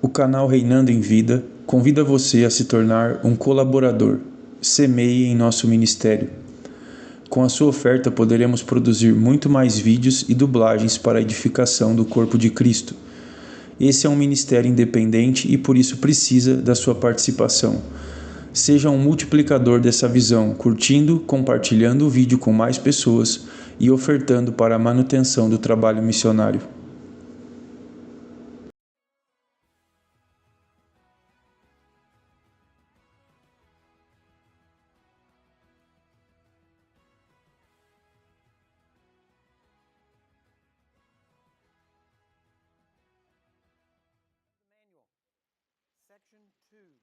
O canal Reinando em Vida convida você a se tornar um colaborador. Semeie em nosso ministério. Com a sua oferta poderemos produzir muito mais vídeos e dublagens para a edificação do corpo de Cristo. Esse é um ministério independente e por isso precisa da sua participação. Seja um multiplicador dessa visão, curtindo, compartilhando o vídeo com mais pessoas e ofertando para a manutenção do trabalho missionário.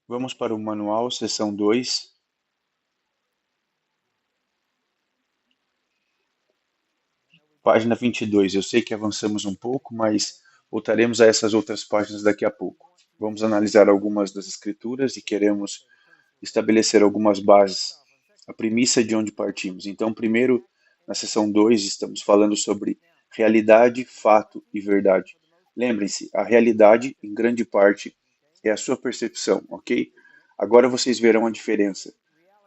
Vamos para o manual, seção 2. Página 22. Eu sei que avançamos um pouco, mas voltaremos a essas outras páginas daqui a pouco. Vamos analisar algumas das escrituras e queremos estabelecer algumas bases, a premissa de onde partimos. Então, primeiro, na seção 2, estamos falando sobre realidade, fato e verdade. Lembrem-se, a realidade, em grande parte, é a sua percepção, ok? Agora vocês verão a diferença,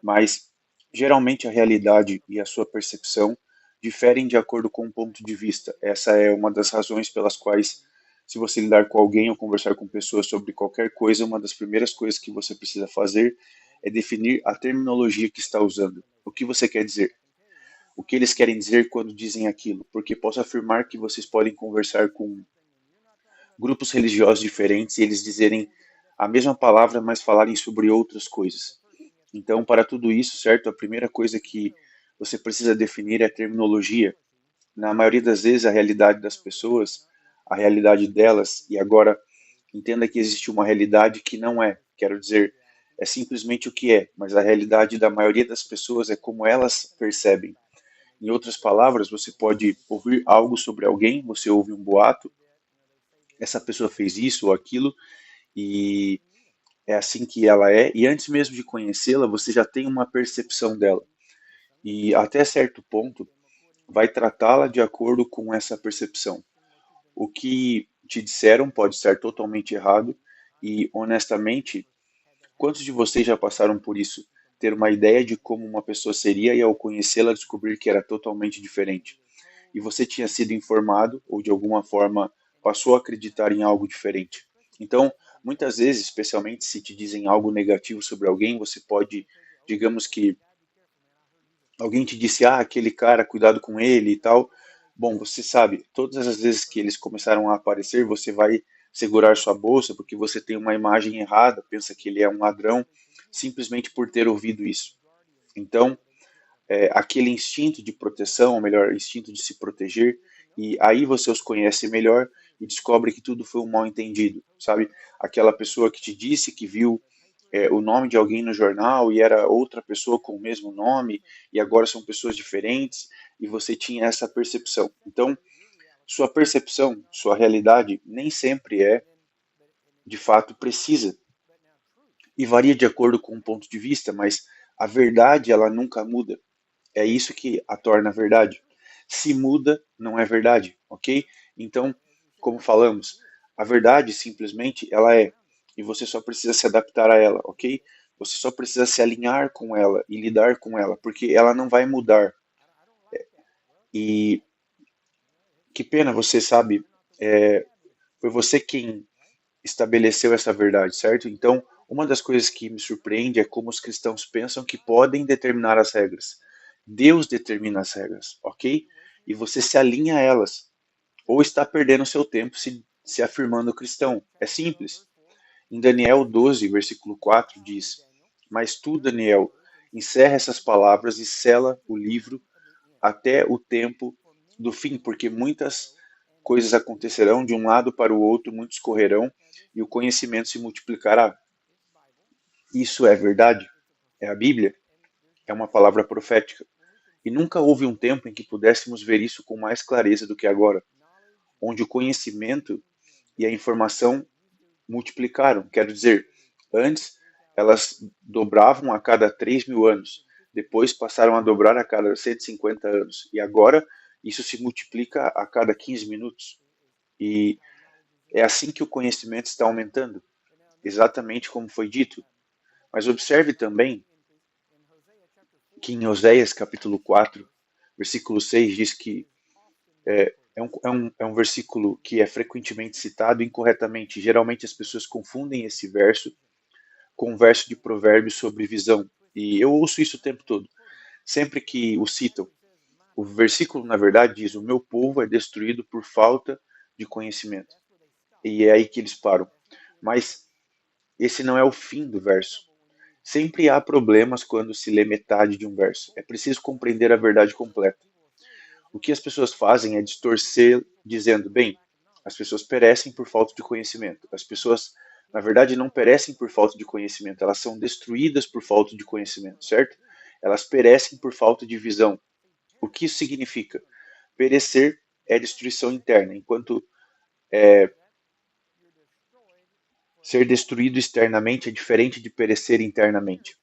mas geralmente a realidade e a sua percepção diferem de acordo com o ponto de vista. Essa é uma das razões pelas quais, se você lidar com alguém ou conversar com pessoas sobre qualquer coisa, uma das primeiras coisas que você precisa fazer é definir a terminologia que está usando. O que você quer dizer? O que eles querem dizer quando dizem aquilo? Porque posso afirmar que vocês podem conversar com grupos religiosos diferentes e eles dizerem a mesma palavra, mas falarem sobre outras coisas. Então, para tudo isso, certo? A primeira coisa que você precisa definir é a terminologia. Na maioria das vezes, a realidade das pessoas, a realidade delas, e agora entenda que existe uma realidade que não é. Quero dizer, é simplesmente o que é, mas a realidade da maioria das pessoas é como elas percebem. Em outras palavras, você pode ouvir algo sobre alguém, você ouve um boato, essa pessoa fez isso ou aquilo, e é assim que ela é, e antes mesmo de conhecê-la, você já tem uma percepção dela. E até certo ponto, vai tratá-la de acordo com essa percepção. O que te disseram pode estar totalmente errado, e honestamente, quantos de vocês já passaram por isso? Ter uma ideia de como uma pessoa seria e ao conhecê-la descobrir que era totalmente diferente. E você tinha sido informado, ou de alguma forma passou a acreditar em algo diferente. Então, muitas vezes, especialmente se te dizem algo negativo sobre alguém, você pode, digamos que alguém te disse, aquele cara, cuidado com ele e tal. Bom, você sabe, todas as vezes que eles começaram a aparecer, você vai segurar sua bolsa porque você tem uma imagem errada, pensa que ele é um ladrão, simplesmente por ter ouvido isso. Então, aquele instinto de proteção, ou melhor, instinto de se proteger, e aí você os conhece melhor e descobre que tudo foi um mal entendido, sabe? Aquela pessoa que te disse que viu o nome de alguém no jornal e era outra pessoa com o mesmo nome e agora são pessoas diferentes e você tinha essa percepção. Então, sua percepção, sua realidade nem sempre é de fato precisa e varia de acordo com o ponto de vista, mas a verdade ela nunca muda. É isso que a torna verdade. Se muda, não é verdade, ok? Então, como falamos, a verdade simplesmente ela é, e você só precisa se adaptar a ela, ok? Você só precisa se alinhar com ela e lidar com ela, porque ela não vai mudar. E que pena, você sabe, foi você quem estabeleceu essa verdade, certo? Então, uma das coisas que me surpreende é como os cristãos pensam que podem determinar as regras. Deus determina as regras, ok? E você se alinha a elas. Ou está perdendo seu tempo se afirmando cristão. É simples. Em Daniel 12, versículo 4, diz: Mas tu, Daniel, encerra essas palavras e sela o livro até o tempo do fim, porque muitas coisas acontecerão de um lado para o outro, muitos correrão e o conhecimento se multiplicará. Isso é verdade? É a Bíblia? É uma palavra profética. E nunca houve um tempo em que pudéssemos ver isso com mais clareza do que agora, onde o conhecimento e a informação multiplicaram. Quero dizer, antes elas dobravam a cada 3.000 anos, depois passaram a dobrar a cada 150 anos, e agora isso se multiplica a cada 15 minutos. E É assim que o conhecimento está aumentando, exatamente como foi dito. Mas observe também que em Oséias capítulo 4, versículo 6, diz que é um versículo que é frequentemente citado incorretamente. Geralmente as pessoas confundem esse verso com um verso de provérbios sobre visão. E eu ouço isso o tempo todo. Sempre que o citam, o versículo, na verdade, diz: o meu povo é destruído por falta de conhecimento. E é aí que eles param. Mas esse não é o fim do verso. Sempre há problemas quando se lê metade de um verso. É preciso compreender a verdade completa. O que as pessoas fazem é distorcer, dizendo: bem, as pessoas perecem por falta de conhecimento. As pessoas, na verdade, não perecem por falta de conhecimento, elas são destruídas por falta de conhecimento, certo? Elas perecem por falta de visão. O que isso significa? Perecer é destruição interna, enquanto ser destruído externamente é diferente de perecer internamente.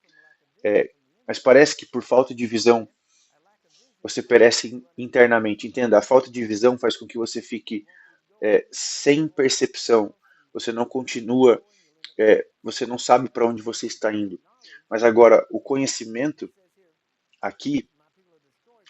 Mas parece que por falta de visão você perece internamente. Entenda, a falta de visão faz com que você fique sem percepção. Você não continua, você não sabe para onde você está indo. Mas agora, o conhecimento, aqui,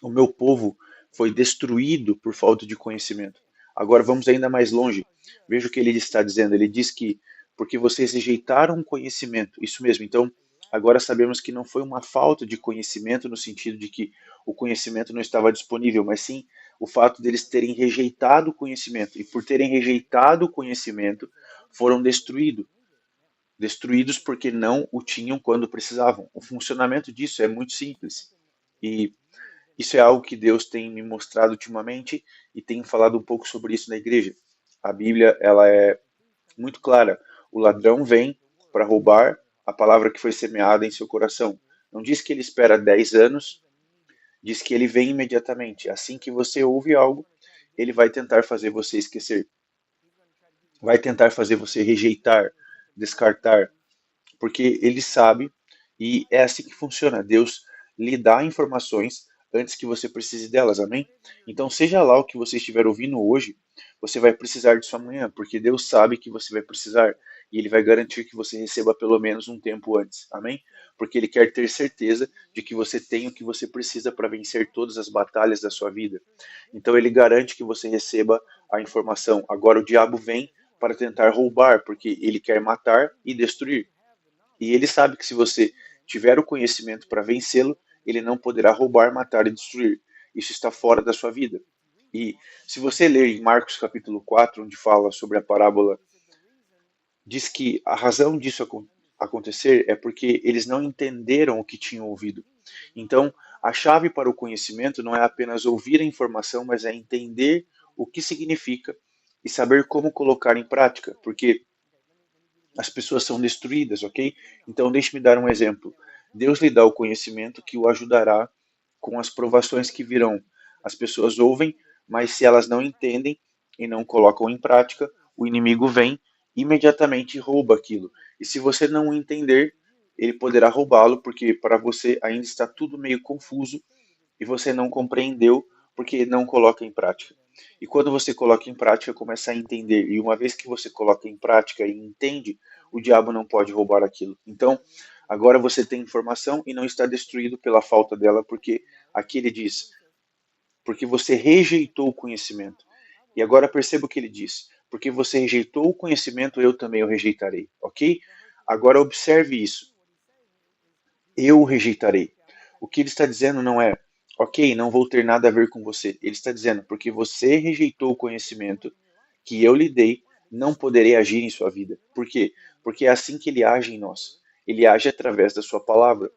o meu povo foi destruído por falta de conhecimento. Agora vamos ainda mais longe. Veja o que ele está dizendo. Ele diz que porque vocês rejeitaram o conhecimento. Isso mesmo. Então, agora sabemos que não foi uma falta de conhecimento no sentido de que o conhecimento não estava disponível, mas sim o fato deles terem rejeitado o conhecimento. E por terem rejeitado o conhecimento, foram destruídos. Destruídos porque não o tinham quando precisavam. O funcionamento disso é muito simples. E isso é algo que Deus tem me mostrado ultimamente e tenho falado um pouco sobre isso na igreja. A Bíblia, ela é muito clara. O ladrão vem para roubar a palavra que foi semeada em seu coração. Não diz que ele espera 10 anos, diz que ele vem imediatamente. Assim que você ouve algo, ele vai tentar fazer você esquecer. Vai tentar fazer você rejeitar, descartar, porque ele sabe e é assim que funciona. Deus lhe dá informações antes que você precise delas, amém? Então, seja lá o que você estiver ouvindo hoje, você vai precisar disso amanhã, porque Deus sabe que você vai precisar e Ele vai garantir que você receba pelo menos um tempo antes, amém? Porque Ele quer ter certeza de que você tem o que você precisa para vencer todas as batalhas da sua vida. Então, Ele garante que você receba a informação. Agora, o diabo vem para tentar roubar, porque ele quer matar e destruir. E ele sabe que se você tiver o conhecimento para vencê-lo, ele não poderá roubar, matar e destruir. Isso está fora da sua vida. E se você ler em Marcos capítulo 4, onde fala sobre a parábola, diz que a razão disso acontecer é porque eles não entenderam o que tinham ouvido. Então, a chave para o conhecimento não é apenas ouvir a informação, mas é entender o que significa e saber como colocar em prática, porque as pessoas são destruídas, ok? Então, deixe-me dar um exemplo. Deus lhe dá o conhecimento que o ajudará com as provações que virão. As pessoas ouvem, mas se elas não entendem e não colocam em prática, o inimigo vem imediatamente e rouba aquilo. E se você não entender, ele poderá roubá-lo, porque para você ainda está tudo meio confuso e você não compreendeu porque não coloca em prática. E quando você coloca em prática, começa a entender. E uma vez que você coloca em prática e entende, o diabo não pode roubar aquilo. Então, agora você tem informação e não está destruído pela falta dela, porque aqui ele diz, porque você rejeitou o conhecimento. E agora perceba o que ele diz, porque você rejeitou o conhecimento, eu também o rejeitarei, ok? Agora observe isso, eu o rejeitarei. O que ele está dizendo não é, ok, não vou ter nada a ver com você. Ele está dizendo, porque você rejeitou o conhecimento que eu lhe dei, não poderei agir em sua vida. Por quê? Porque é assim que ele age em nós. Ele age através da sua palavra,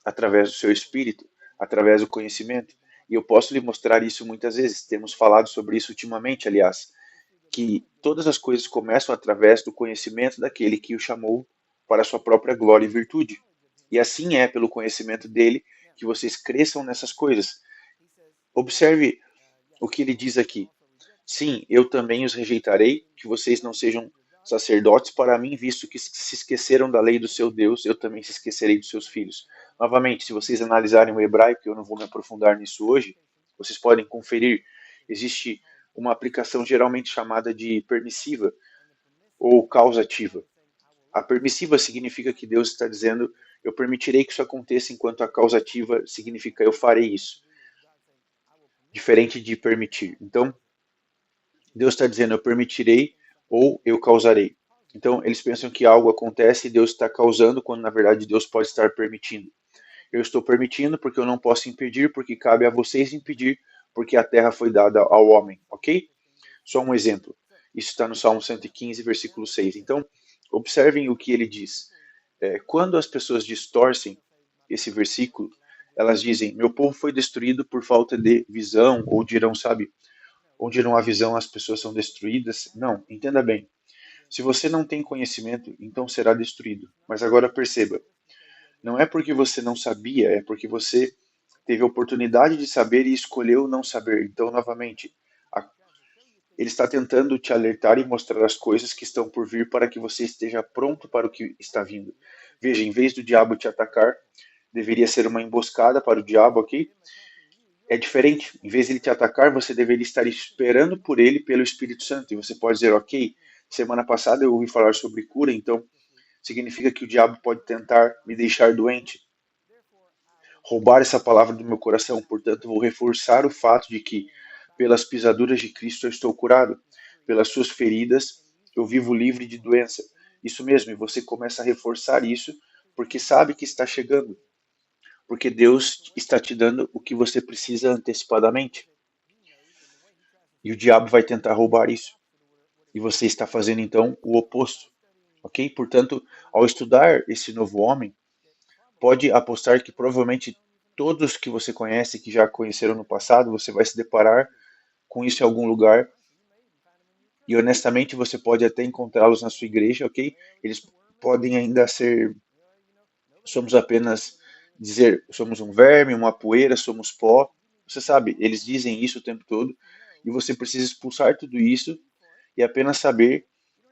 através do seu espírito, através do conhecimento. E eu posso lhe mostrar isso muitas vezes. Temos falado sobre isso ultimamente, aliás, que todas as coisas começam através do conhecimento daquele que o chamou para a sua própria glória e virtude. E assim é pelo conhecimento dele que vocês cresçam nessas coisas. Observe o que ele diz aqui. Sim, eu também os rejeitarei, que vocês não sejam sacerdotes para mim, visto que se esqueceram da lei do seu Deus, eu também se esquecerei dos seus filhos. Novamente, se vocês analisarem o hebraico, eu não vou me aprofundar nisso hoje, vocês podem conferir. Existe uma aplicação geralmente chamada de permissiva, ou causativa. A permissiva significa que Deus está dizendo, eu permitirei que isso aconteça, enquanto a causativa significa eu farei isso. Diferente de permitir. Então, Deus está dizendo, eu permitirei ou eu causarei. Então, eles pensam que algo acontece e Deus está causando, quando na verdade Deus pode estar permitindo. Eu estou permitindo porque eu não posso impedir, porque cabe a vocês impedir, porque a terra foi dada ao homem, ok? Só um exemplo. Isso está no Salmo 115, versículo 6. Então, observem o que ele diz. Quando as pessoas distorcem esse versículo, elas dizem, meu povo foi destruído por falta de visão, ou dirão, sabe, onde não há visão as pessoas são destruídas. Não, entenda bem. Se você não tem conhecimento, então será destruído. Mas agora perceba, não é porque você não sabia, é porque você teve a oportunidade de saber e escolheu não saber. Então, novamente, ele está tentando te alertar e mostrar as coisas que estão por vir para que você esteja pronto para o que está vindo. Veja, em vez do diabo te atacar, deveria ser uma emboscada para o diabo, ok? É diferente. Em vez de ele te atacar, você deveria estar esperando por ele pelo Espírito Santo. E você pode dizer, ok, semana passada eu ouvi falar sobre cura, então significa que o diabo pode tentar me deixar doente, roubar essa palavra do meu coração. Portanto, vou reforçar o fato de que, pelas pisaduras de Cristo, eu estou curado. Pelas suas feridas, eu vivo livre de doença. Isso mesmo, e você começa a reforçar isso, porque sabe que está chegando. Porque Deus está te dando o que você precisa antecipadamente. E o diabo vai tentar roubar isso. E você está fazendo, então, o oposto. Ok? Portanto, ao estudar esse novo homem, pode apostar que provavelmente todos que você conhece, que já conheceram no passado, você vai se deparar com isso em algum lugar. E honestamente, você pode até encontrá-los na sua igreja, ok? Eles podem ainda ser, somos apenas dizer, somos um verme, uma poeira, somos pó. Você sabe, eles dizem isso o tempo todo. E você precisa expulsar tudo isso e apenas saber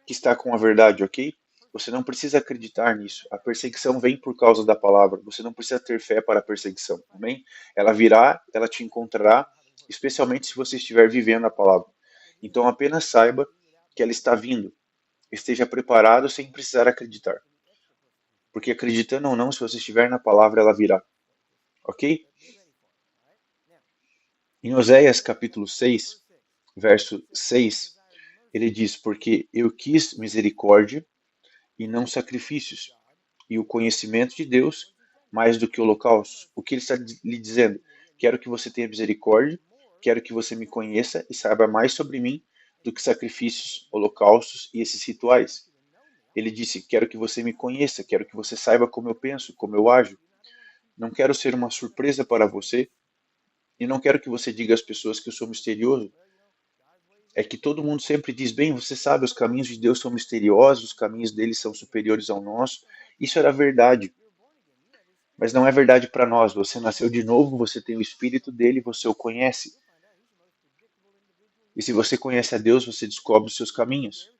que está com a verdade, ok? Você não precisa acreditar nisso. A perseguição vem por causa da palavra. Você não precisa ter fé para a perseguição, amém? Ela virá, ela te encontrará, especialmente se você estiver vivendo a palavra. Então apenas saiba que ela está vindo. Esteja preparado sem precisar acreditar. Porque acreditando ou não, se você estiver na palavra, ela virá, ok? Em Oséias capítulo 6, verso 6, ele diz, porque eu quis misericórdia e não sacrifícios, e o conhecimento de Deus mais do que holocaustos. O que ele está lhe dizendo? Quero que você tenha misericórdia, quero que você me conheça e saiba mais sobre mim do que sacrifícios, holocaustos e esses rituais. Ele disse, quero que você me conheça, quero que você saiba como eu penso, como eu ajo. Não quero ser uma surpresa para você e não quero que você diga às pessoas que eu sou misterioso. É que todo mundo sempre diz, bem, você sabe, os caminhos de Deus são misteriosos, os caminhos dele são superiores ao nosso. Isso era verdade. Mas não é verdade para nós. Você nasceu de novo, você tem o Espírito dele, você o conhece. E se você conhece a Deus, você descobre os seus caminhos.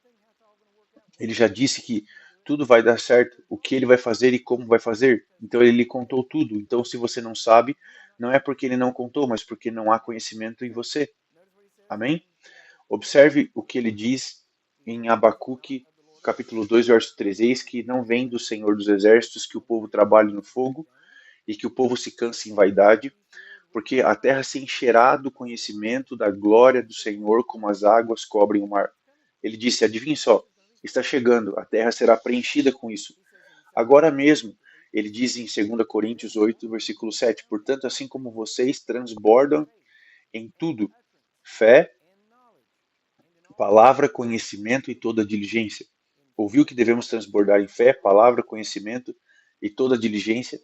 Ele já disse que tudo vai dar certo, o que ele vai fazer e como vai fazer. Então ele lhe contou tudo. Então se você não sabe, não é porque ele não contou, mas porque não há conhecimento em você. Amém? Observe o que ele diz em Abacuque, capítulo 2, verso 3. Eis que não vem do Senhor dos Exércitos que o povo trabalhe no fogo e que o povo se canse em vaidade, porque a terra se encherá do conhecimento da glória do Senhor, como as águas cobrem o mar. Ele disse, adivinhe só, está chegando, a terra será preenchida com isso. Agora mesmo, ele diz em 2 Coríntios 8, versículo 7, portanto, assim como vocês transbordam em tudo, fé, palavra, conhecimento e toda diligência. Ouviu que devemos transbordar em fé, palavra, conhecimento e toda diligência,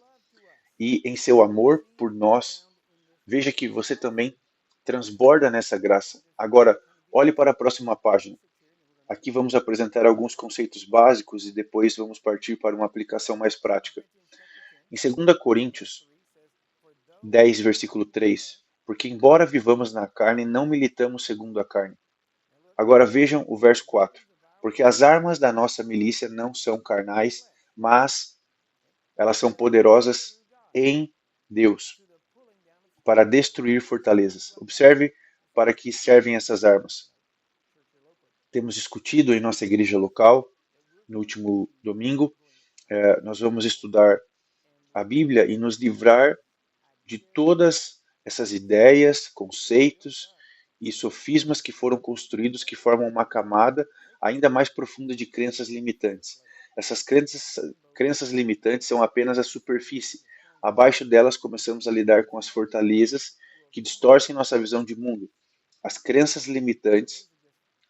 e em seu amor por nós. Veja que você também transborda nessa graça. Agora, olhe para a próxima página. Aqui vamos apresentar alguns conceitos básicos e depois vamos partir para uma aplicação mais prática. Em 2 Coríntios 10, versículo 3, porque embora vivamos na carne, não militamos segundo a carne. Agora vejam o verso 4. Porque as armas da nossa milícia não são carnais, mas elas são poderosas em Deus para destruir fortalezas. Observe para que servem essas armas. temos discutido em nossa igreja local. No último domingo, nós vamos estudar a Bíblia e nos livrar de todas essas ideias, conceitos e sofismas que foram construídos, que formam uma camada ainda mais profunda de crenças limitantes. Essas crenças limitantes são apenas a superfície. Abaixo delas começamos a lidar com as fortalezas que distorcem nossa visão de mundo. As crenças limitantes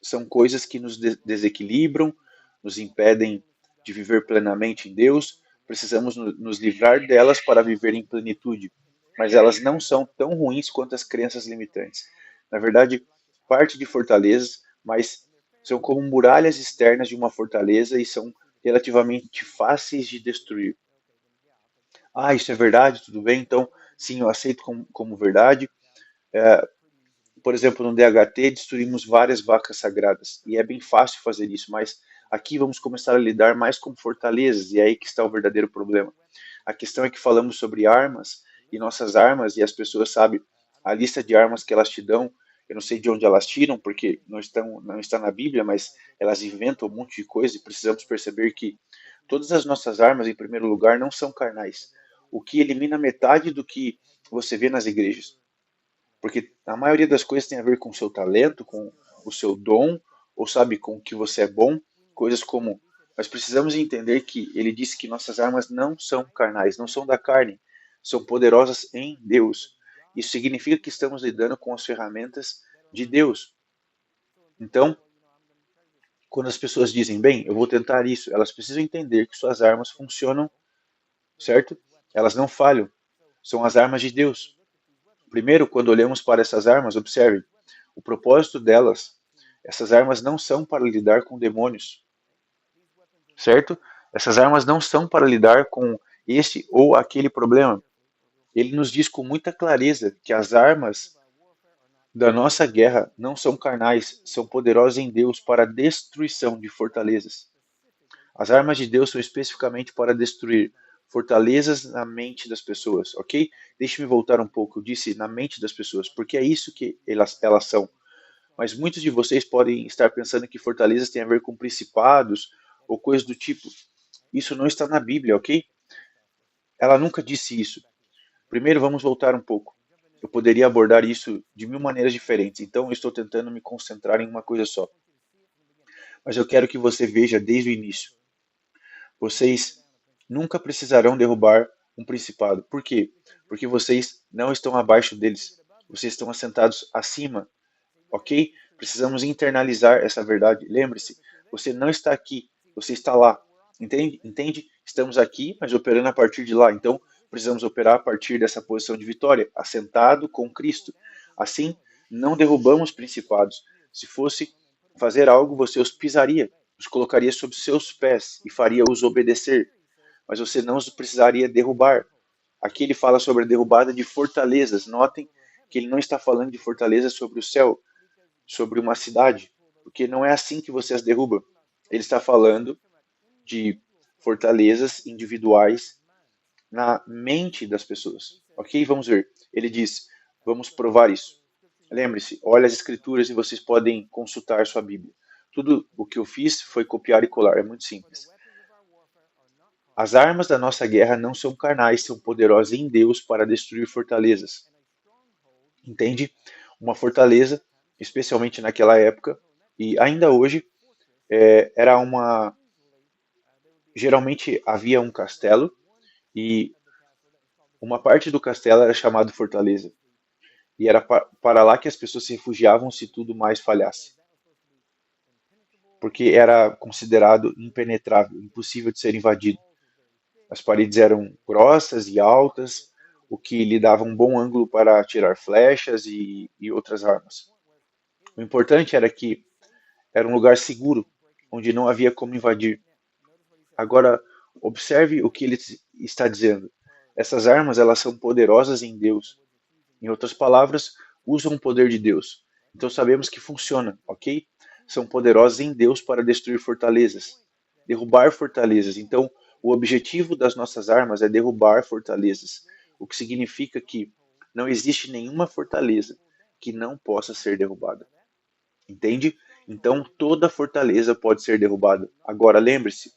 são coisas que nos desequilibram, nos impedem de viver plenamente em Deus. Precisamos nos livrar delas para viver em plenitude, mas elas não são tão ruins quanto as crenças limitantes. Na verdade, parte de fortalezas, mas são como muralhas externas de uma fortaleza e são relativamente fáceis de destruir. Ah, isso é verdade, tudo bem, então sim, eu aceito como verdade. Por exemplo, no DHT destruímos várias vacas sagradas e é bem fácil fazer isso, mas aqui vamos começar a lidar mais com fortalezas e é aí que está o verdadeiro problema. A questão é que falamos sobre armas e nossas armas e as pessoas sabem a lista de armas que elas te dão. Eu não sei de onde elas tiram, porque não está na Bíblia, mas elas inventam um monte de coisa e precisamos perceber que todas as nossas armas, em primeiro lugar, não são carnais, o que elimina metade do que você vê nas igrejas. Porque a maioria das coisas tem a ver com o seu talento, com o seu dom, ou sabe, com o que você é bom, coisas como. Nós precisamos entender que ele disse que nossas armas não são carnais, não são da carne, são poderosas em Deus. Isso significa que estamos lidando com as ferramentas de Deus. Então, quando as pessoas dizem, bem, eu vou tentar isso, elas precisam entender que suas armas funcionam, certo? Elas não falham, são as armas de Deus. Primeiro, quando olhamos para essas armas, observe, o propósito delas, essas armas não são para lidar com demônios, certo? Essas armas não são para lidar com este ou aquele problema. Ele nos diz com muita clareza que as armas da nossa guerra não são carnais, são poderosas em Deus para a destruição de fortalezas. As armas de Deus são especificamente para destruir fortalezas na mente das pessoas, ok? Deixe-me voltar um pouco. Eu disse na mente das pessoas, porque é isso que elas são. Mas muitos de vocês podem estar pensando que fortalezas têm a ver com principados ou coisas do tipo. Isso não está na Bíblia, ok? Ela nunca disse isso. Primeiro, vamos voltar um pouco. Eu poderia abordar isso de mil maneiras diferentes, então eu estou tentando me concentrar em uma coisa só. Mas eu quero que você veja desde o início. Vocês nunca precisarão derrubar um principado. Por quê? Porque vocês não estão abaixo deles. Vocês estão assentados acima, ok? Precisamos internalizar essa verdade. Lembre-se, você não está aqui, você está lá. Entende? Entende? Estamos aqui, mas operando a partir de lá. Então, precisamos operar a partir dessa posição de vitória, assentado com Cristo. Assim, não derrubamos principados. Se fosse fazer algo, você os pisaria, os colocaria sob seus pés e faria os obedecer. Mas você não os precisaria derrubar. Aqui ele fala sobre a derrubada de fortalezas. Notem que ele não está falando de fortalezas sobre o céu, sobre uma cidade, porque não é assim que você as derruba. Ele está falando de fortalezas individuais na mente das pessoas. Ok? Vamos ver. Ele diz: vamos provar isso. Lembre-se, olha as escrituras e vocês podem consultar sua Bíblia. Tudo o que eu fiz foi copiar e colar, é muito simples. As armas da nossa guerra não são carnais, são poderosas em Deus para destruir fortalezas. Entende? Uma fortaleza, especialmente naquela época, e ainda hoje, era uma. Geralmente havia um castelo e uma parte do castelo era chamado fortaleza. E era para lá que as pessoas se refugiavam se tudo mais falhasse. Porque era considerado impenetrável, impossível de ser invadido. As paredes eram grossas e altas, o que lhe dava um bom ângulo para atirar flechas e outras armas. O importante era que era um lugar seguro, onde não havia como invadir. Agora, observe o que ele está dizendo. Essas armas, elas são poderosas em Deus. Em outras palavras, usam o poder de Deus. Então sabemos que funciona, ok? São poderosas em Deus para destruir fortalezas, derrubar fortalezas. Então, o objetivo das nossas armas é derrubar fortalezas, o que significa que não existe nenhuma fortaleza que não possa ser derrubada. Entende? Então toda fortaleza pode ser derrubada. Agora lembre-se,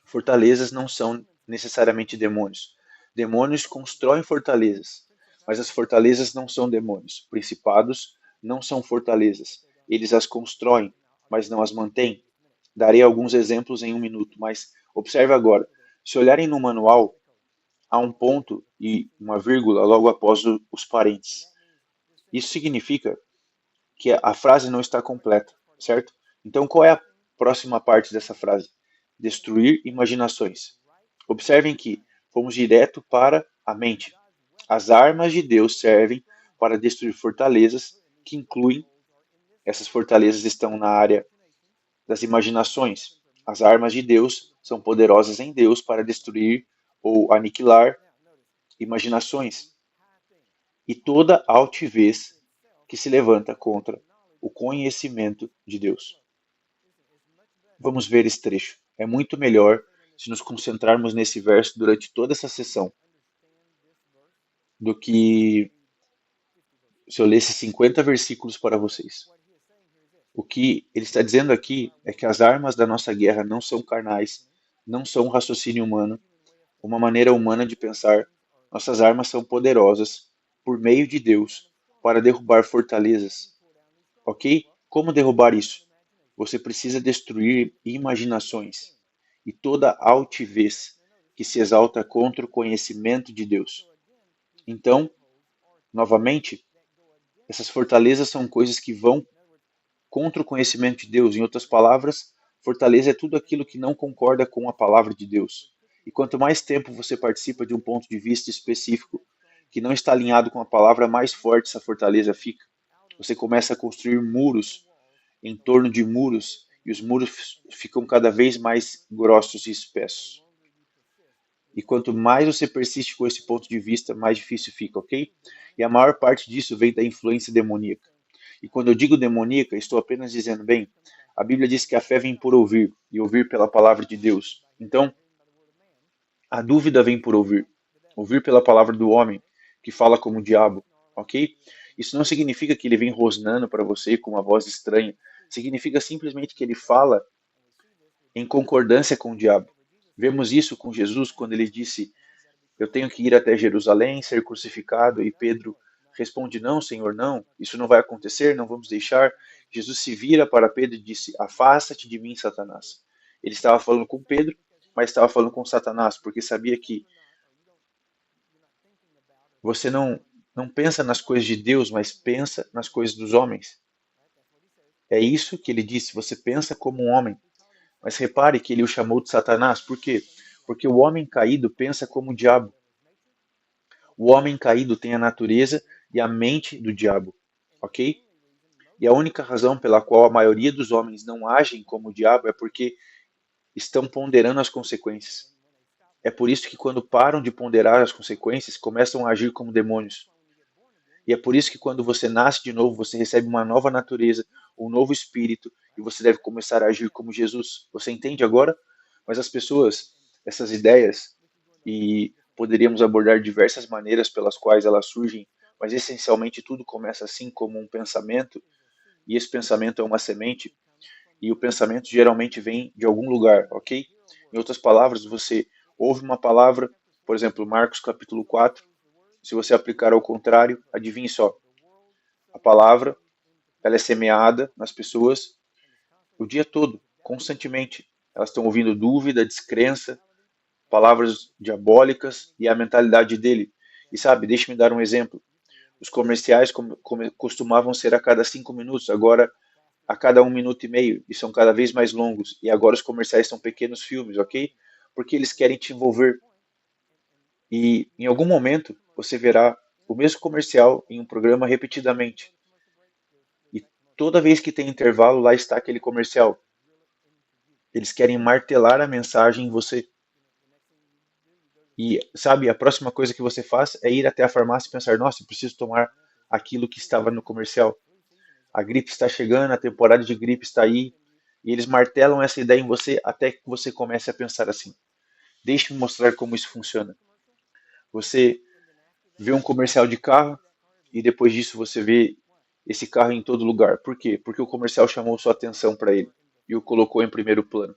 fortalezas não são necessariamente demônios. Demônios constroem fortalezas, mas as fortalezas não são demônios. Principados não são fortalezas. Eles as constroem, mas não as mantêm. Darei alguns exemplos em um minuto, mas observe agora. Se olharem no manual, há um ponto e uma vírgula logo após os parênteses. Isso significa que a frase não está completa, certo? Então, qual é a próxima parte dessa frase? Destruir imaginações. Observem que fomos direto para a mente. As armas de Deus servem para destruir fortalezas, que incluem, essas fortalezas estão na área das imaginações. As armas de Deus são poderosas em Deus para destruir ou aniquilar imaginações e toda altivez que se levanta contra o conhecimento de Deus. Vamos ver esse trecho. É muito melhor se nos concentrarmos nesse verso durante toda essa sessão do que se eu lesse 50 versículos para vocês. O que ele está dizendo aqui é que as armas da nossa guerra não são carnais, não são um raciocínio humano, uma maneira humana de pensar. Nossas armas são poderosas por meio de Deus para derrubar fortalezas. Ok? Como derrubar isso? Você precisa destruir imaginações e toda altivez que se exalta contra o conhecimento de Deus. Então, novamente, essas fortalezas são coisas que vão contra o conhecimento de Deus. Em outras palavras, fortaleza é tudo aquilo que não concorda com a palavra de Deus. E quanto mais tempo você participa de um ponto de vista específico que não está alinhado com a palavra, mais forte essa fortaleza fica. Você começa a construir muros em torno de muros e os muros ficam cada vez mais grossos e espessos. E quanto mais você persiste com esse ponto de vista, mais difícil fica, ok? E a maior parte disso vem da influência demoníaca. E quando eu digo demoníaca, estou apenas dizendo, bem, a Bíblia diz que a fé vem por ouvir, e ouvir pela palavra de Deus. Então, a dúvida vem por ouvir. Ouvir pela palavra do homem, que fala como o diabo, ok? Isso não significa que ele vem rosnando para você com uma voz estranha. Significa simplesmente que ele fala em concordância com o diabo. Vemos isso com Jesus quando ele disse, eu tenho que ir até Jerusalém, ser crucificado, e Pedro responde, não, Senhor, não, isso não vai acontecer, não vamos deixar. Jesus se vira para Pedro e disse, afasta-te de mim, Satanás. Ele estava falando com Pedro, mas estava falando com Satanás, porque sabia que você não pensa nas coisas de Deus, mas pensa nas coisas dos homens. É isso que ele disse, você pensa como um homem. Mas repare que ele o chamou de Satanás, por quê? Porque o homem caído pensa como o diabo. O homem caído tem a natureza e a mente do diabo, ok? E a única razão pela qual a maioria dos homens não agem como o diabo é porque estão ponderando as consequências. É por isso que quando param de ponderar as consequências, começam a agir como demônios. E é por isso que quando você nasce de novo, você recebe uma nova natureza, um novo espírito, e você deve começar a agir como Jesus. Você entende agora? Mas as pessoas, essas ideias, e poderíamos abordar diversas maneiras pelas quais elas surgem, mas essencialmente tudo começa assim como um pensamento, e esse pensamento é uma semente, e o pensamento geralmente vem de algum lugar, ok? Em outras palavras, você ouve uma palavra, por exemplo, Marcos capítulo 4, se você aplicar ao contrário, adivinhe só, a palavra ela é semeada nas pessoas o dia todo, constantemente. Elas estão ouvindo dúvida, descrença, palavras diabólicas e a mentalidade dele. E sabe, deixe-me dar um exemplo. Os comerciais costumavam ser a cada 5 minutos, agora a cada 1 minuto e meio, e são cada vez mais longos. E agora os comerciais são pequenos filmes, ok? Porque eles querem te envolver. E em algum momento você verá o mesmo comercial em um programa repetidamente. E toda vez que tem intervalo, lá está aquele comercial. Eles querem martelar a mensagem em você. E, sabe, a próxima coisa que você faz é ir até a farmácia e pensar, nossa, eu preciso tomar aquilo que estava no comercial. A gripe está chegando, a temporada de gripe está aí, e eles martelam essa ideia em você até que você comece a pensar assim. Deixe-me mostrar como isso funciona. Você vê um comercial de carro, e depois disso você vê esse carro em todo lugar. Por quê? Porque o comercial chamou sua atenção para ele e o colocou em primeiro plano.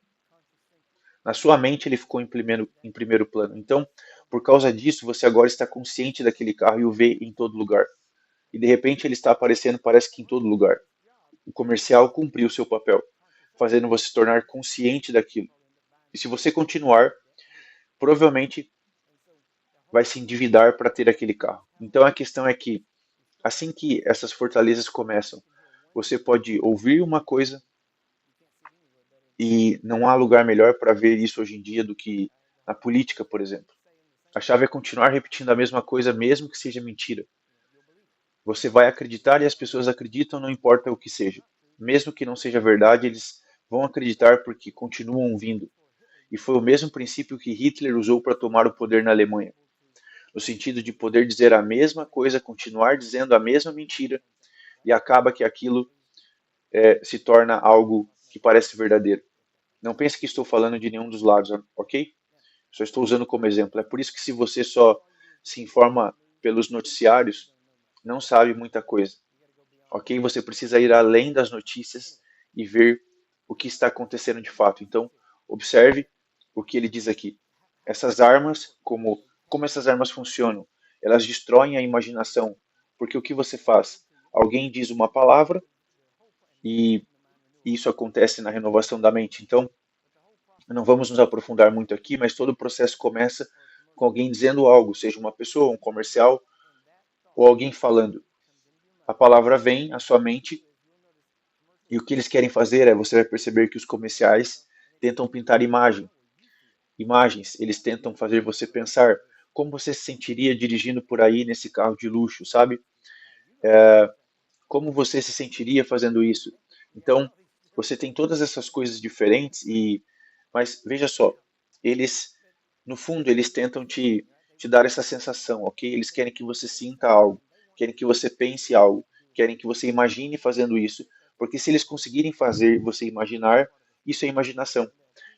Na sua mente ele ficou em primeiro plano. Então, por causa disso, você agora está consciente daquele carro e o vê em todo lugar. E de repente ele está aparecendo, parece que em todo lugar. O comercial cumpriu o seu papel, fazendo você se tornar consciente daquilo. E se você continuar, provavelmente vai se endividar para ter aquele carro. Então a questão é que, assim que essas fortalezas começam, você pode ouvir uma coisa e não há lugar melhor para ver isso hoje em dia do que na política, por exemplo. A chave é continuar repetindo a mesma coisa, mesmo que seja mentira. Você vai acreditar e as pessoas acreditam, não importa o que seja. Mesmo que não seja verdade, eles vão acreditar porque continuam vindo. E foi o mesmo princípio que Hitler usou para tomar o poder na Alemanha. No sentido de poder dizer a mesma coisa, continuar dizendo a mesma mentira, e acaba que aquilo se torna algo que parece verdadeiro. Não pense que estou falando de nenhum dos lados, ok? Só estou usando como exemplo. É por isso que se você só se informa pelos noticiários, não sabe muita coisa, ok? Você precisa ir além das notícias e ver o que está acontecendo de fato. Então, observe o que ele diz aqui. Essas armas, como essas armas funcionam? Elas destroem a imaginação, porque o que você faz? Alguém diz uma palavra e isso acontece na renovação da mente. Então, não vamos nos aprofundar muito aqui, mas todo o processo começa com alguém dizendo algo, seja uma pessoa, um comercial ou alguém falando. A palavra vem à sua mente e o que eles querem fazer é, você vai perceber que os comerciais tentam pintar imagens, eles tentam fazer você pensar como você se sentiria dirigindo por aí nesse carro de luxo, sabe? Como você se sentiria fazendo isso? Então, você tem todas essas coisas diferentes mas veja só, eles no fundo eles tentam te dar essa sensação, ok? Eles querem que você sinta algo, querem que você pense algo, querem que você imagine fazendo isso, porque se eles conseguirem fazer você imaginar, isso é imaginação.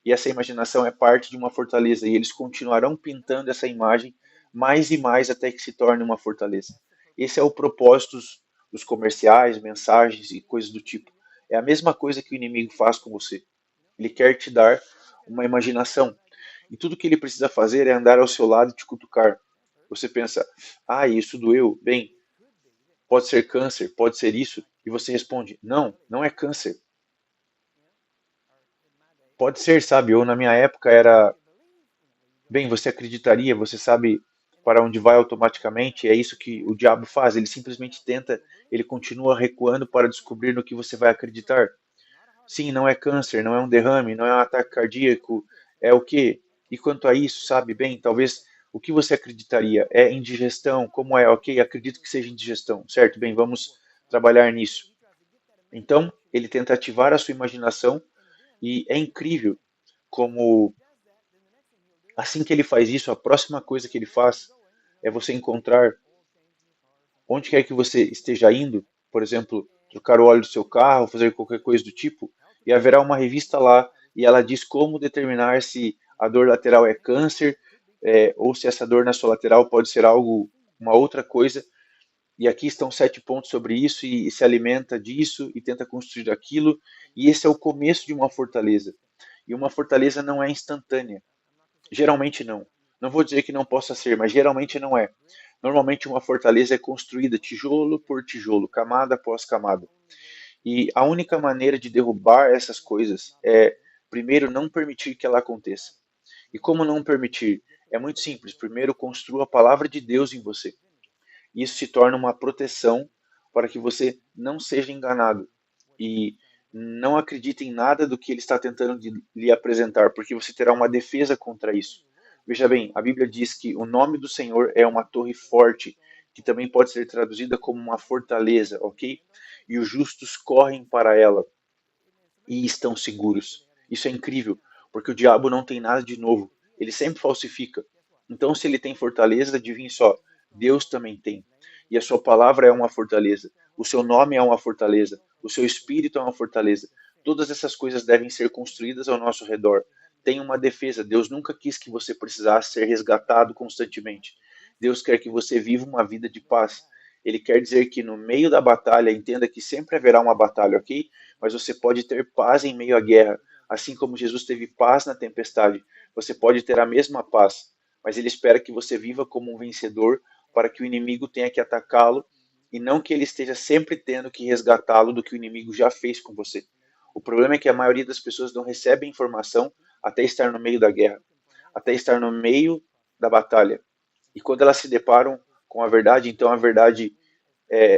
E essa imaginação é parte de uma fortaleza, e eles continuarão pintando essa imagem mais e mais até que se torne uma fortaleza. Esse é o propósito dos comerciais, mensagens e coisas do tipo. É a mesma coisa que o inimigo faz com você. Ele quer te dar uma imaginação. E tudo que ele precisa fazer é andar ao seu lado e te cutucar. Você pensa, isso doeu. Bem, pode ser câncer, pode ser isso. E você responde, não, não é câncer. Pode ser, sabe? Ou na minha época era, bem, você acreditaria, você sabe para onde vai automaticamente. É isso que o diabo faz. Ele simplesmente tenta, ele continua recuando para descobrir no que você vai acreditar. Sim, não é câncer, não é um derrame, não é um ataque cardíaco, é o quê? E quanto a isso, sabe bem, talvez o que você acreditaria? É indigestão, como é? Ok, acredito que seja indigestão, certo? Bem, vamos trabalhar nisso. Então, ele tenta ativar a sua imaginação e é incrível como assim que ele faz isso, a próxima coisa que ele faz é você encontrar onde quer que você esteja indo, por exemplo, trocar o óleo do seu carro, fazer qualquer coisa do tipo, e haverá uma revista lá e ela diz como determinar se a dor lateral é câncer, ou se essa dor na sua lateral pode ser algo, uma outra coisa. E aqui estão 7 pontos sobre isso e se alimenta disso e tenta construir aquilo. E esse é o começo de uma fortaleza. E uma fortaleza não é instantânea. Geralmente não. Não vou dizer que não possa ser, mas geralmente não é. Normalmente uma fortaleza é construída tijolo por tijolo, camada após camada. E a única maneira de derrubar essas coisas é, primeiro, não permitir que ela aconteça. E como não permitir? É muito simples. Primeiro, construa a palavra de Deus em você. Isso se torna uma proteção para que você não seja enganado. E não acredite em nada do que ele está tentando lhe apresentar, porque você terá uma defesa contra isso. Veja bem, a Bíblia diz que o nome do Senhor é uma torre forte, que também pode ser traduzida como uma fortaleza, ok? E os justos correm para ela e estão seguros. Isso é incrível, porque o diabo não tem nada de novo. Ele sempre falsifica. Então, se ele tem fortaleza, adivinhe só, Deus também tem. E a sua palavra é uma fortaleza. O seu nome é uma fortaleza. O seu espírito é uma fortaleza. Todas essas coisas devem ser construídas ao nosso redor. Tem uma defesa. Deus nunca quis que você precisasse ser resgatado constantemente. Deus quer que você viva uma vida de paz. Ele quer dizer que no meio da batalha, entenda que sempre haverá uma batalha, ok? Mas você pode ter paz em meio à guerra. Assim como Jesus teve paz na tempestade, você pode ter a mesma paz. Mas ele espera que você viva como um vencedor para que o inimigo tenha que atacá-lo e não que ele esteja sempre tendo que resgatá-lo do que o inimigo já fez com você. O problema é que a maioria das pessoas não recebe informação até estar no meio da guerra, até estar no meio da batalha. E quando elas se deparam com a verdade, então a verdade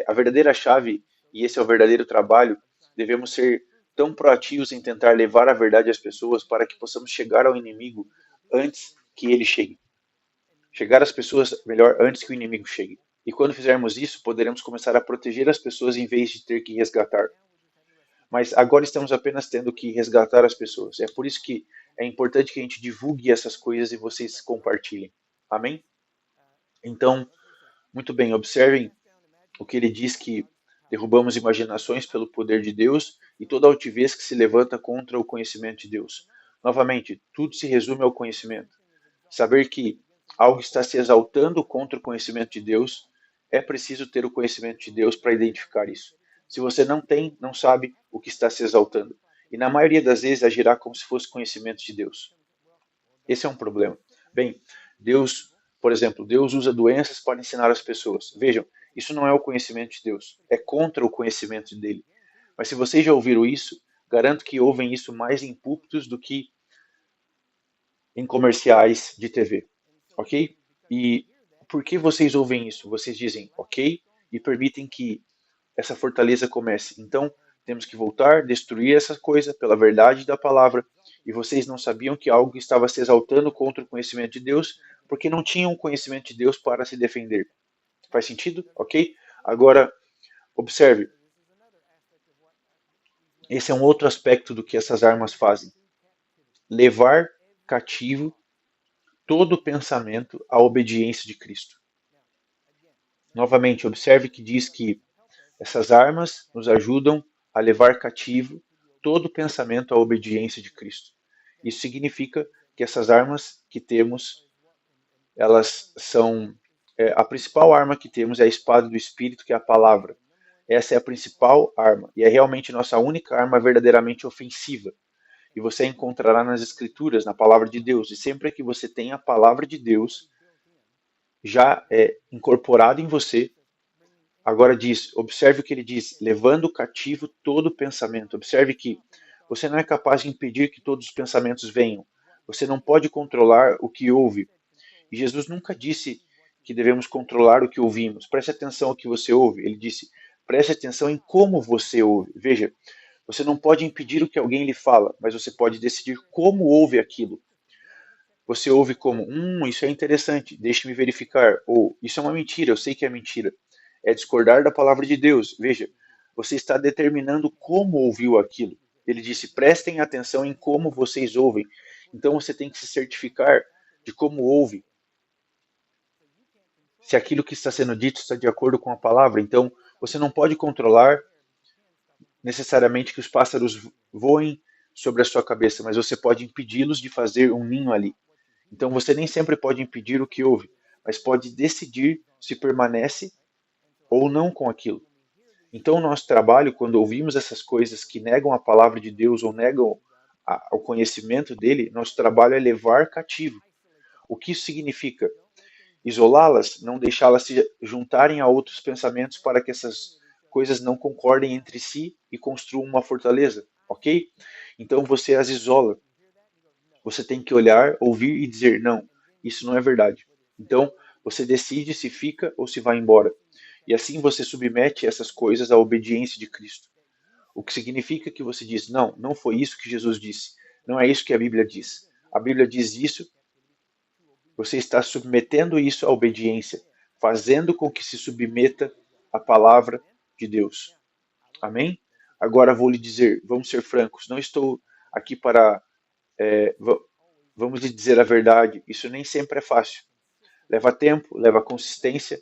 a verdadeira chave, e esse é o verdadeiro trabalho, devemos ser tão proativos em tentar levar a verdade às pessoas para que possamos chegar ao inimigo antes que ele chegue. Chegar às pessoas, melhor, antes que o inimigo chegue. E quando fizermos isso, poderemos começar a proteger as pessoas em vez de ter que resgatar. Mas agora estamos apenas tendo que resgatar as pessoas. É por isso que é importante que a gente divulgue essas coisas e vocês compartilhem. Amém? Então, muito bem, observem o que ele diz que derrubamos imaginações pelo poder de Deus e toda altivez que se levanta contra o conhecimento de Deus. Novamente, tudo se resume ao conhecimento. Saber que algo está se exaltando contra o conhecimento de Deus, é preciso ter o conhecimento de Deus para identificar isso. Se você não tem, não sabe o que está se exaltando. E na maioria das vezes agirá como se fosse conhecimento de Deus. Esse é um problema. Bem, Deus, por exemplo, Deus usa doenças para ensinar as pessoas. Vejam, isso não é o conhecimento de Deus, é contra o conhecimento dele. Mas se vocês já ouviram isso, garanto que ouvem isso mais em púlpitos do que em comerciais de TV, ok? E por que vocês ouvem isso? Vocês dizem ok e permitem que essa fortaleza comece. Então, temos que voltar, destruir essa coisa pela verdade da palavra. E vocês não sabiam que algo estava se exaltando contra o conhecimento de Deus, porque não tinham o conhecimento de Deus para se defender. Faz sentido? Ok? Agora, observe. Esse é um outro aspecto do que essas armas fazem. Levar cativo todo pensamento à obediência de Cristo. Novamente, observe que diz que essas armas nos ajudam a levar cativo todo pensamento à obediência de Cristo. Isso significa que essas armas que temos, elas são a principal arma que temos é a espada do Espírito, que é a palavra. Essa é a principal arma e é realmente nossa única arma verdadeiramente ofensiva. E você encontrará nas Escrituras, na palavra de Deus. E sempre que você tem a palavra de Deus já incorporada em você, agora diz, observe o que ele diz, levando cativo todo pensamento. Observe que você não é capaz de impedir que todos os pensamentos venham. Você não pode controlar o que ouve. E Jesus nunca disse que devemos controlar o que ouvimos. Preste atenção ao que você ouve. Ele disse, preste atenção em como você ouve. Veja, você não pode impedir o que alguém lhe fala, mas você pode decidir como ouve aquilo. Você ouve como, isso é interessante, deixe-me verificar. Ou, isso é uma mentira, eu sei que é mentira. É discordar da palavra de Deus. Veja, você está determinando como ouviu aquilo. Ele disse, prestem atenção em como vocês ouvem. Então você tem que se certificar de como ouve. Se aquilo que está sendo dito está de acordo com a palavra. Então você não pode controlar necessariamente que os pássaros voem sobre a sua cabeça, mas você pode impedi-los de fazer um ninho ali. Então você nem sempre pode impedir o que ouve, mas pode decidir se permanece ou não com aquilo. Então o nosso trabalho, quando ouvimos essas coisas que negam a palavra de Deus ou negam o conhecimento dele, nosso trabalho é levar cativo. O que isso significa? Isolá-las, não deixá-las se juntarem a outros pensamentos para que essas coisas não concordem entre si e construam uma fortaleza, ok? Então você as isola. Você tem que olhar, ouvir e dizer, não, isso não é verdade. Então você decide se fica ou se vai embora. E assim você submete essas coisas à obediência de Cristo. O que significa que você diz, não, não foi isso que Jesus disse. Não é isso que a Bíblia diz. A Bíblia diz isso, você está submetendo isso à obediência, fazendo com que se submeta à palavra de Deus. Amém? Agora vou lhe dizer, vamos ser francos, não estou aqui para, vamos lhe dizer a verdade, isso nem sempre é fácil. Leva tempo, leva consistência.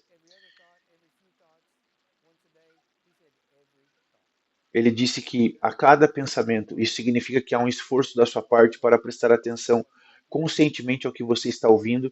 Ele disse que a cada pensamento, isso significa que há um esforço da sua parte para prestar atenção conscientemente ao que você está ouvindo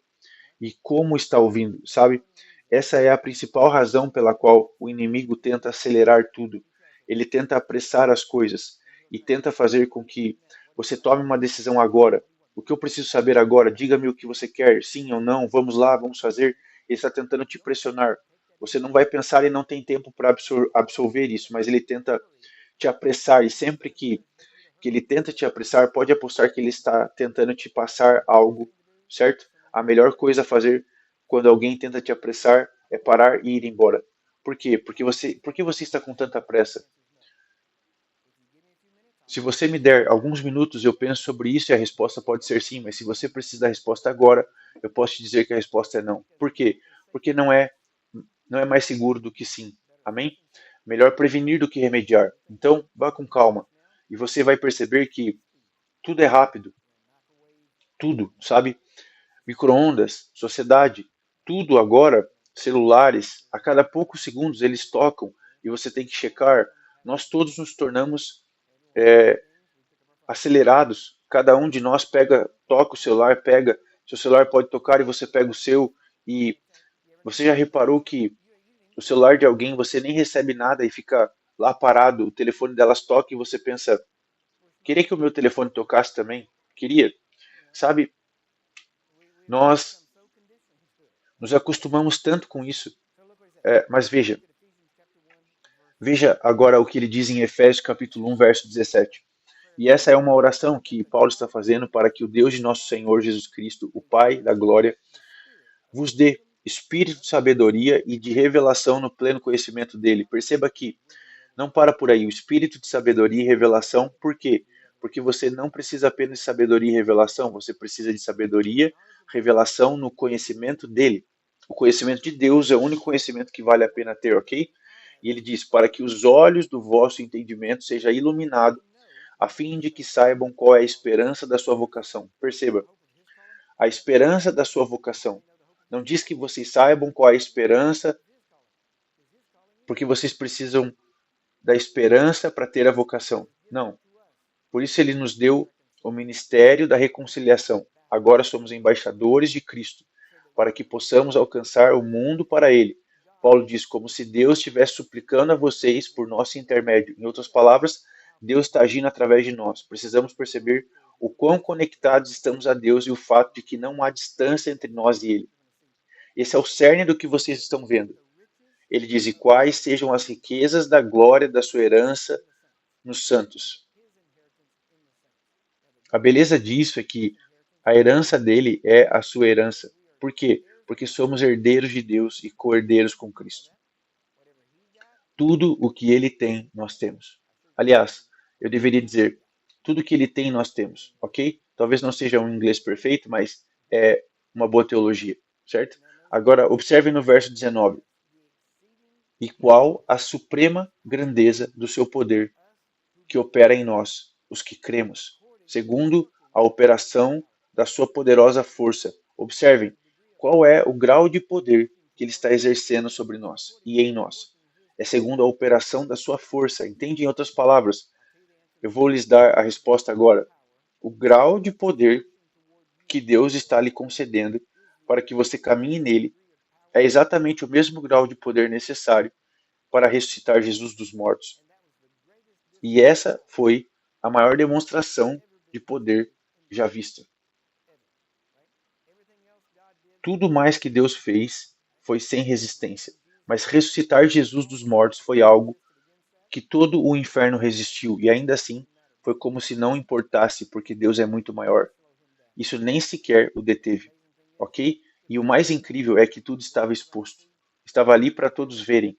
e como está ouvindo, sabe? Essa é a principal razão pela qual o inimigo tenta acelerar tudo. Ele tenta apressar as coisas e tenta fazer com que você tome uma decisão agora. O que eu preciso saber agora? Diga-me o que você quer, sim ou não, vamos lá, vamos fazer. Ele está tentando te pressionar. Você não vai pensar e não tem tempo para absolver isso, mas ele tenta te apressar e sempre que ele tenta te apressar, pode apostar que ele está tentando te passar algo, certo? A melhor coisa a fazer quando alguém tenta te apressar é parar e ir embora. Por quê? Por que você está com tanta pressa? Se você me der alguns minutos, eu penso sobre isso e a resposta pode ser sim, mas se você precisa da resposta agora, eu posso te dizer que a resposta é não. Por quê? Porque não é mais seguro do que sim. Amém? Melhor prevenir do que remediar. Então, vá com calma. E você vai perceber que tudo é rápido, tudo, sabe? Micro-ondas, sociedade, tudo agora, celulares, a cada poucos segundos eles tocam e você tem que checar. Nós todos nos tornamos acelerados. Cada um de nós toca o celular, seu celular pode tocar e você pega o seu. E você já reparou que o celular de alguém você nem recebe nada e fica lá parado, o telefone delas toca e você pensa, queria que o meu telefone tocasse também? Queria. Sabe, nós nos acostumamos tanto com isso. Mas veja agora o que ele diz em Efésios capítulo 1, verso 17. E essa é uma oração que Paulo está fazendo para que o Deus de nosso Senhor Jesus Cristo, o Pai da glória, vos dê espírito de sabedoria e de revelação no pleno conhecimento dele. Perceba que não para por aí, o espírito de sabedoria e revelação, por quê? Porque você não precisa apenas de sabedoria e revelação, você precisa de sabedoria, revelação no conhecimento dele. O conhecimento de Deus é o único conhecimento que vale a pena ter, ok? E ele diz, para que os olhos do vosso entendimento sejam iluminados, a fim de que saibam qual é a esperança da sua vocação. Perceba, a esperança da sua vocação. Não diz que vocês saibam qual é a esperança, porque vocês precisam da esperança para ter a vocação. Não. Por isso ele nos deu o ministério da reconciliação. Agora somos embaixadores de Cristo, para que possamos alcançar o mundo para ele. Paulo diz como se Deus estivesse suplicando a vocês por nosso intermédio. Em outras palavras, Deus está agindo através de nós. Precisamos perceber o quão conectados estamos a Deus e o fato de que não há distância entre nós e ele. Esse é o cerne do que vocês estão vendo. Ele diz, e quais sejam as riquezas da glória da sua herança nos santos. A beleza disso é que a herança dele é a sua herança. Por quê? Porque somos herdeiros de Deus e co-herdeiros com Cristo. Tudo o que ele tem, nós temos. Aliás, eu deveria dizer, tudo que ele tem, nós temos, ok? Talvez não seja um inglês perfeito, mas é uma boa teologia, certo? Agora, observe no verso 19. E qual a suprema grandeza do seu poder que opera em nós, os que cremos, segundo a operação da sua poderosa força. Observem qual é o grau de poder que ele está exercendo sobre nós e em nós. É segundo a operação da sua força. Entende? Em outras palavras, eu vou lhes dar a resposta agora. O grau de poder que Deus está lhe concedendo para que você caminhe nele é exatamente o mesmo grau de poder necessário para ressuscitar Jesus dos mortos. E essa foi a maior demonstração de poder já vista. Tudo mais que Deus fez foi sem resistência, mas ressuscitar Jesus dos mortos foi algo que todo o inferno resistiu, e ainda assim foi como se não importasse, porque Deus é muito maior. Isso nem sequer o deteve, ok? E o mais incrível é que tudo estava exposto. Estava ali para todos verem.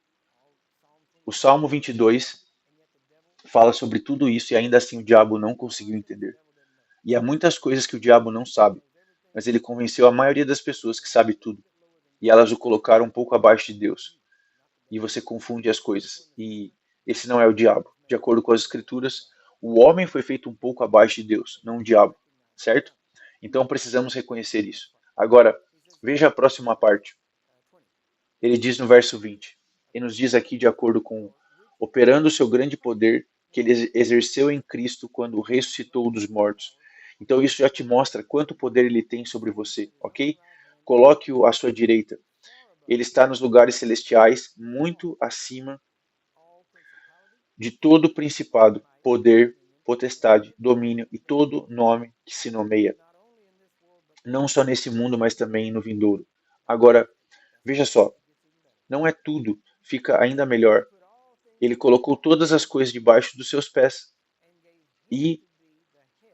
O Salmo 22 fala sobre tudo isso e ainda assim o diabo não conseguiu entender. E há muitas coisas que o diabo não sabe, mas ele convenceu a maioria das pessoas que sabe tudo. E elas o colocaram um pouco abaixo de Deus. E você confunde as coisas. E esse não é o diabo. De acordo com as escrituras, o homem foi feito um pouco abaixo de Deus, não o diabo. Certo? Então precisamos reconhecer isso. Agora, veja a próxima parte. Ele diz no verso 20. E nos diz aqui de acordo com operando o seu grande poder que ele exerceu em Cristo quando ressuscitou dos mortos. Então isso já te mostra quanto poder ele tem sobre você, ok? Coloque-o à sua direita. Ele está nos lugares celestiais, muito acima de todo principado, poder, potestade, domínio e todo nome que se nomeia, não só nesse mundo, mas também no vindouro. Agora, veja só, não é tudo, fica ainda melhor. Ele colocou todas as coisas debaixo dos seus pés e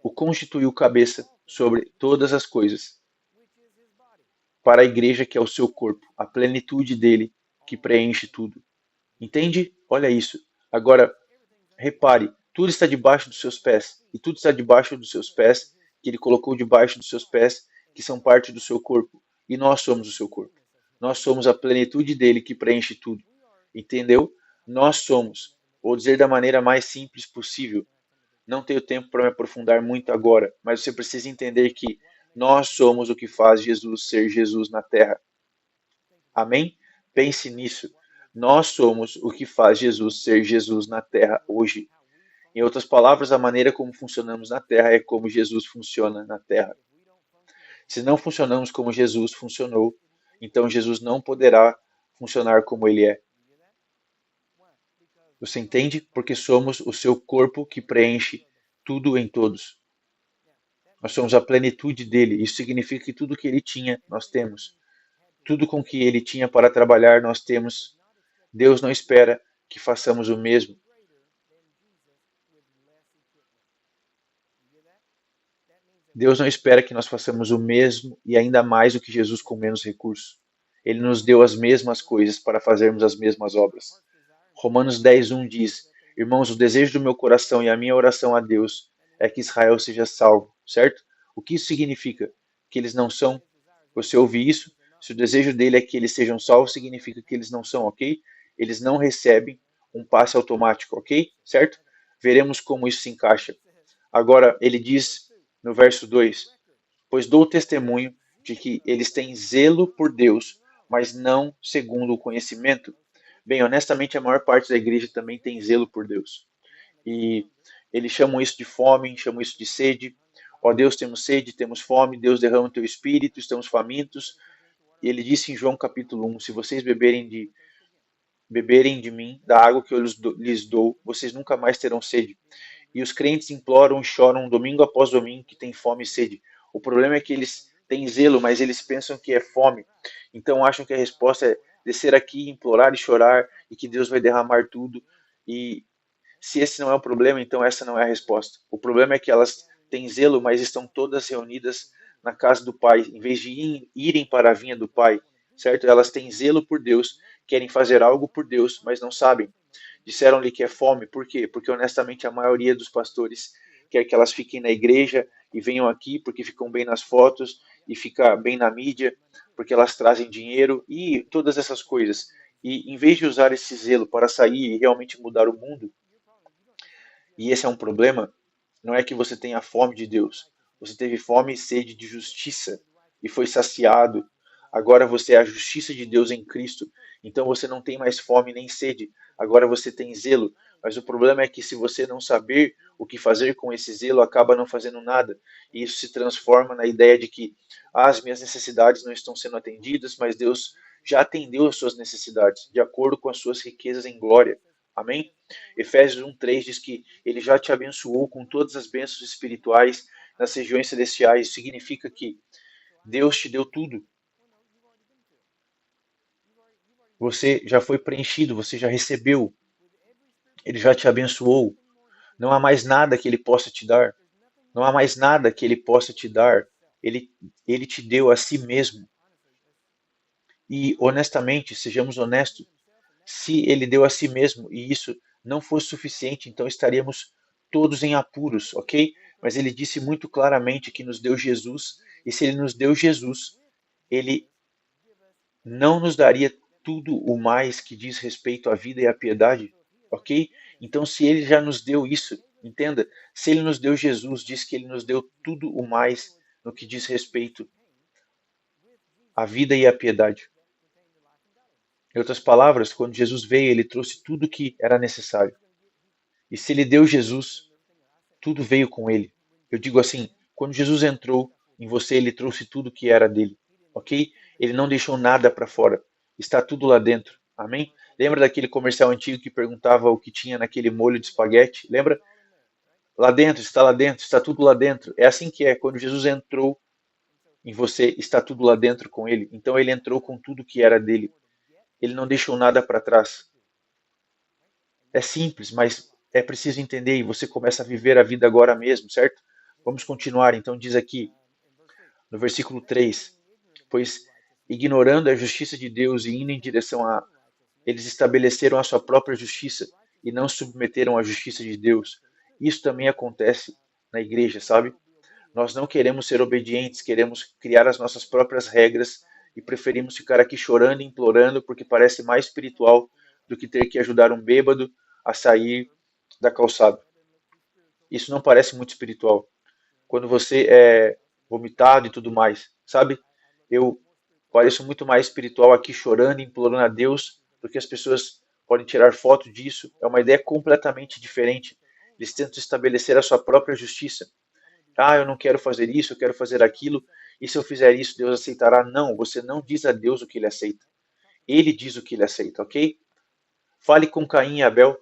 o constituiu cabeça sobre todas as coisas, para a igreja que é o seu corpo, a plenitude dele que preenche tudo. Entende? Olha isso. Agora, repare, tudo está debaixo dos seus pés, e tudo está debaixo dos seus pés, que ele colocou debaixo dos seus pés, que são parte do seu corpo, e nós somos o seu corpo. Nós somos a plenitude dele que preenche tudo. Entendeu? Nós somos, vou dizer da maneira mais simples possível, não tenho tempo para me aprofundar muito agora, mas você precisa entender que nós somos o que faz Jesus ser Jesus na terra. Amém? Pense nisso. Nós somos o que faz Jesus ser Jesus na terra hoje. Em outras palavras, a maneira como funcionamos na terra é como Jesus funciona na terra. Se não funcionamos como Jesus funcionou, então Jesus não poderá funcionar como ele é. Você entende? Porque somos o seu corpo que preenche tudo em todos. Nós somos a plenitude dele. Isso significa que tudo que ele tinha, nós temos. Tudo com que ele tinha para trabalhar, nós temos. Deus não espera que façamos o mesmo. Deus não espera que nós façamos o mesmo e ainda mais do que Jesus com menos recursos. Ele nos deu as mesmas coisas para fazermos as mesmas obras. Romanos 10:1 diz: Irmãos, o desejo do meu coração e a minha oração a Deus é que Israel seja salvo, certo? O que isso significa? Que eles não são? Você ouve isso? Se o desejo dele é que eles sejam salvos, significa que eles não são, ok? Eles não recebem um passe automático, ok? Certo? Veremos como isso se encaixa. Agora, ele diz no verso 2: Pois dou testemunho de que eles têm zelo por Deus, mas não segundo o conhecimento. Bem, honestamente, a maior parte da igreja também tem zelo por Deus. E eles chamam isso de fome, chamam isso de sede. Ó Deus, temos sede, temos fome, Deus derrama o teu espírito, estamos famintos. E ele disse em João capítulo 1, se vocês beberem de mim, da água que eu lhes dou, vocês nunca mais terão sede. E os crentes imploram e choram domingo após domingo que têm fome e sede. O problema é que eles têm zelo, mas eles pensam que é fome. Então acham que a resposta é descer aqui, implorar e chorar e que Deus vai derramar tudo. E se esse não é o problema, então essa não é a resposta. O problema é que elas têm zelo, mas estão todas reunidas na casa do Pai, em vez de irem para a vinha do Pai, certo? Elas têm zelo por Deus, querem fazer algo por Deus, mas não sabem. Disseram-lhe que é fome, por quê? Porque honestamente a maioria dos pastores quer que elas fiquem na igreja e venham aqui porque ficam bem nas fotos e fica bem na mídia, porque elas trazem dinheiro e todas essas coisas. E em vez de usar esse zelo para sair e realmente mudar o mundo, e esse é um problema, não é que você tenha fome de Deus. Você teve fome e sede de justiça e foi saciado. Agora você é a justiça de Deus em Cristo. Então você não tem mais fome nem sede. Agora você tem zelo. Mas o problema é que se você não saber o que fazer com esse zelo, acaba não fazendo nada. E isso se transforma na ideia de que as minhas necessidades não estão sendo atendidas, mas Deus já atendeu as suas necessidades, de acordo com as suas riquezas em glória. Amém? Efésios 1:3 diz que ele já te abençoou com todas as bênçãos espirituais nas regiões celestiais. Isso significa que Deus te deu tudo. Você já foi preenchido, você já recebeu. Ele já te abençoou. Não há mais nada que ele possa te dar. Não há mais nada que ele possa te dar. Ele te deu a si mesmo. E honestamente, sejamos honestos, se ele deu a si mesmo e isso não fosse suficiente, então estaríamos todos em apuros, ok? Mas ele disse muito claramente que nos deu Jesus, e se ele nos deu Jesus, ele não nos daria tudo o mais que diz respeito à vida e à piedade, ok? Então, se ele já nos deu isso, entenda, se ele nos deu Jesus, diz que ele nos deu tudo o mais no que diz respeito à vida e à piedade. Em outras palavras, quando Jesus veio, ele trouxe tudo o que era necessário. E se ele deu Jesus, tudo veio com ele. Eu digo assim, quando Jesus entrou em você, ele trouxe tudo o que era dele, ok? Ele não deixou nada para fora. Está tudo lá dentro. Amém? Lembra daquele comercial antigo que perguntava o que tinha naquele molho de espaguete? Lembra? Lá dentro, está tudo lá dentro. É assim que é. Quando Jesus entrou em você, está tudo lá dentro com ele. Então ele entrou com tudo que era dele. Ele não deixou nada para trás. É simples, mas é preciso entender e você começa a viver a vida agora mesmo, certo? Vamos continuar. Então diz aqui no versículo 3: pois ignorando a justiça de Deus e indo em direção a eles estabeleceram a sua própria justiça e não submeteram à justiça de Deus. Isso também acontece na igreja, sabe? Nós não queremos ser obedientes, queremos criar as nossas próprias regras e preferimos ficar aqui chorando e implorando porque parece mais espiritual do que ter que ajudar um bêbado a sair da calçada. Isso não parece muito espiritual. Quando você é vomitado e tudo mais, sabe? Eu pareço muito mais espiritual aqui chorando e implorando a Deus do que as pessoas podem tirar foto disso. É uma ideia completamente diferente. Eles tentam estabelecer a sua própria justiça. Ah, eu não quero fazer isso, eu quero fazer aquilo, e se eu fizer isso, Deus aceitará? Não, você não diz a Deus o que ele aceita. Ele diz o que ele aceita, ok? Fale com Caim e Abel.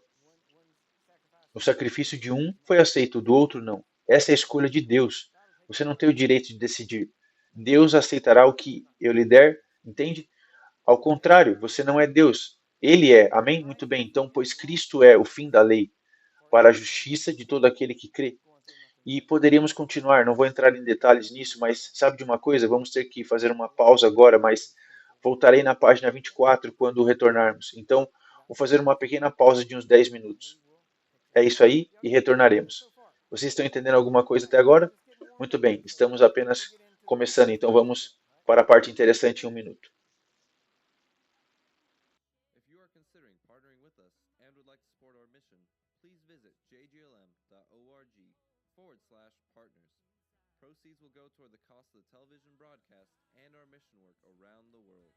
O sacrifício de um foi aceito, o do outro não. Essa é a escolha de Deus. Você não tem o direito de decidir. Deus aceitará o que eu lhe der, entende? Ao contrário, você não é Deus. Ele é. Amém? Muito bem. Então, pois Cristo é o fim da lei, para a justiça de todo aquele que crê. E poderíamos continuar, não vou entrar em detalhes nisso, mas sabe de uma coisa? Vamos ter que fazer uma pausa agora, mas voltarei na página 24 quando retornarmos. Então, vou fazer uma pequena pausa de uns 10 minutos. É isso aí e retornaremos. Vocês estão entendendo alguma coisa até agora? Muito bem, estamos apenas começando, então vamos para a parte interessante em um minuto. If you are considering partnering with us and would like to support our mission, please visit jglm.org/partners. Proceeds will go toward the cost of the television broadcast and our mission work around the world.